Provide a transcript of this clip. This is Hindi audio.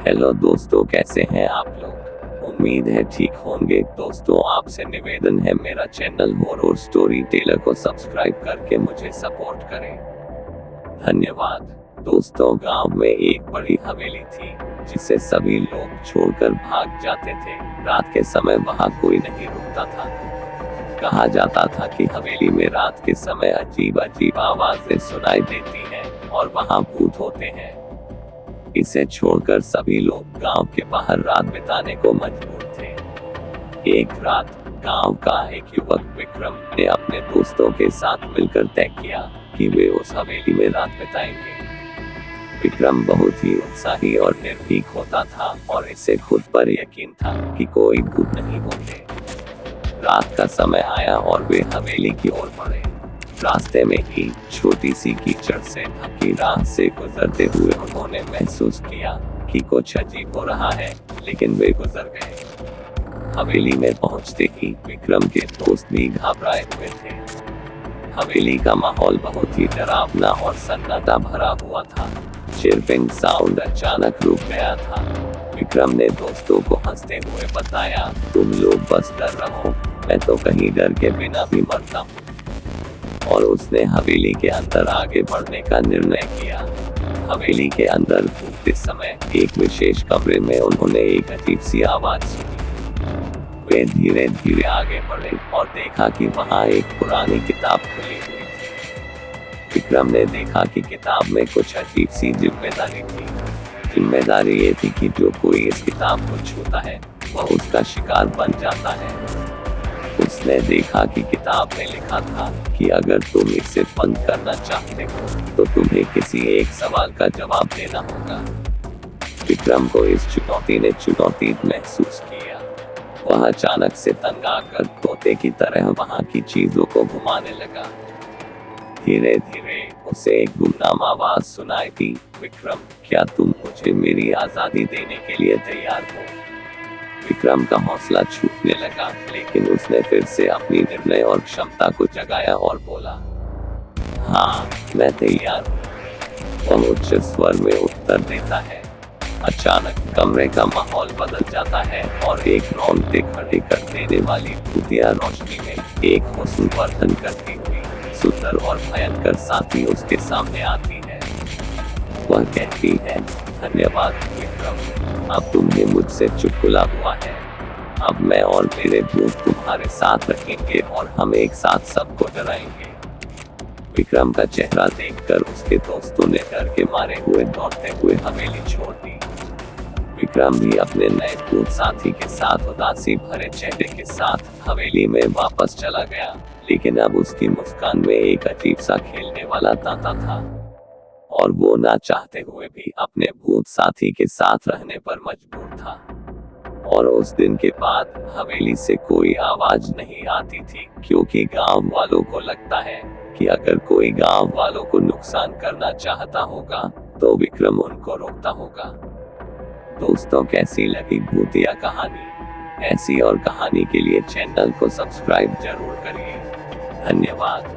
हेलो दोस्तों, कैसे हैं आप लोग। उम्मीद है ठीक होंगे। दोस्तों, आपसे निवेदन है, मेरा चैनल हॉरर स्टोरी टेलर को सब्सक्राइब करके मुझे सपोर्ट करें। धन्यवाद। दोस्तों, गांव में एक बड़ी हवेली थी जिसे सभी लोग छोड़कर भाग जाते थे। रात के समय वहां कोई नहीं रुकता था। कहा जाता था कि हवेली में रात के समय अजीब अजीब आवाजें सुनाई देती हैं और वहां भूत होते हैं। इसे छोड़कर सभी लोग गांव के बाहर रात बिताने को मजबूर थे। एक रात गांव का एक युवक विक्रम ने अपने दोस्तों के साथ मिलकर तय किया कि वे उस हवेली में रात बिताएंगे। विक्रम बहुत ही उत्साही और निर्भीक होता था और इसे खुद पर यकीन था कि कोई भूत नहीं होते। रात का समय आया और वे हवेली की ओर बढ़े। रास्ते में ही छोटी सी कीचड़ से ढकी राह से गुजरते हुए उन्होंने महसूस किया कि कुछ अजीब हो रहा है, लेकिन वे गुजर गए। हवेली में पहुंचते ही विक्रम के दोस्त भी घबराए हुए थे। हवेली का माहौल बहुत ही डरावना और सन्नाटा भरा हुआ था। चिरपिंग साउंड अचानक रुक गया था। विक्रम ने दोस्तों को हंसते हुए बताया, तुम लोग बस डर रहो, मैं तो कहीं डर के बिना भी मरता हूँ। और उसने हवेली के अंदर आगे बढ़ने का निर्णय किया। हवेली के अंदर घूमते समय एक विशेष कमरे में उन्होंने एक अजीब सी आवाज सुनी। वे धीरे धीरे आगे बढ़े और देखा कि वहां एक पुरानी किताब खुली हुई थी। विक्रम ने देखा कि किताब में कुछ अजीब सी जिम्मेदारी थी। जिम्मेदारी ये थी कि जो कोई इस किताब को छूता है वह उसका शिकार बन जाता है। उसने देखा कि किताब में लिखा था कि अगर तुम इसे बंद करना चाहते हो तो तुम्हें किसी एक सवाल का जवाब देना होगा। विक्रम को इस चुनौती ने चुनौती महसूस किया। वह अचानक से तंग आकर तोते की तरह वहां की चीजों को घुमाने लगा। धीरे धीरे उसे एक गुमनाम आवाज सुनाई दी, विक्रम, क्या तुम मुझे मेरी आजादी देने के लिए तैयार हो। विक्रम का हौसला छूटने लगा, लेकिन उसने फिर से अपनी निर्णय और क्षमता को जगाया और बोला, हाँ, मैं तैयार हूँ। वह उच्च स्वर में उत्तर देता है। अचानक कमरे का माहौल बदल जाता है और एक रोंगटे खड़े कर देने वाली भूतिया रोशनी में एक हुस्नवर्धन करती हुई सुंदर और भयंकर साथी उसके सामने आती है। वह कहती है, धन्यवाद विक्रम, अब तुम्हें मुझसे चुटकुला हुआ है। अब मैं और मेरे भूत तुम्हारे साथ रहेंगे और हम एक साथ सबको डराएंगे। विक्रम का चेहरा देखकर उसके दोस्तों ने डर के मारे हुए दौड़ते हुए हवेली छोड़ दी। विक्रम भी अपने नए भूत साथी के साथ उदासी भरे चेहरे के साथ हवेली में वापस चला गया, लेकिन अब उसकी मुस्कान में एक अजीब सा खेलने वाला तांता था और वो ना चाहते हुए भी अपने भूत साथी के साथ रहने पर मजबूर था। और उस दिन के बाद हवेली से कोई आवाज नहीं आती थी, क्योंकि गांव वालों को लगता है कि अगर कोई गांव वालों को नुकसान करना चाहता होगा तो विक्रम उनको रोकता होगा। दोस्तों, कैसी लगी भूतिया कहानी। ऐसी और कहानी के लिए चैनल को सब्सक्राइब जरूर करिए। धन्यवाद।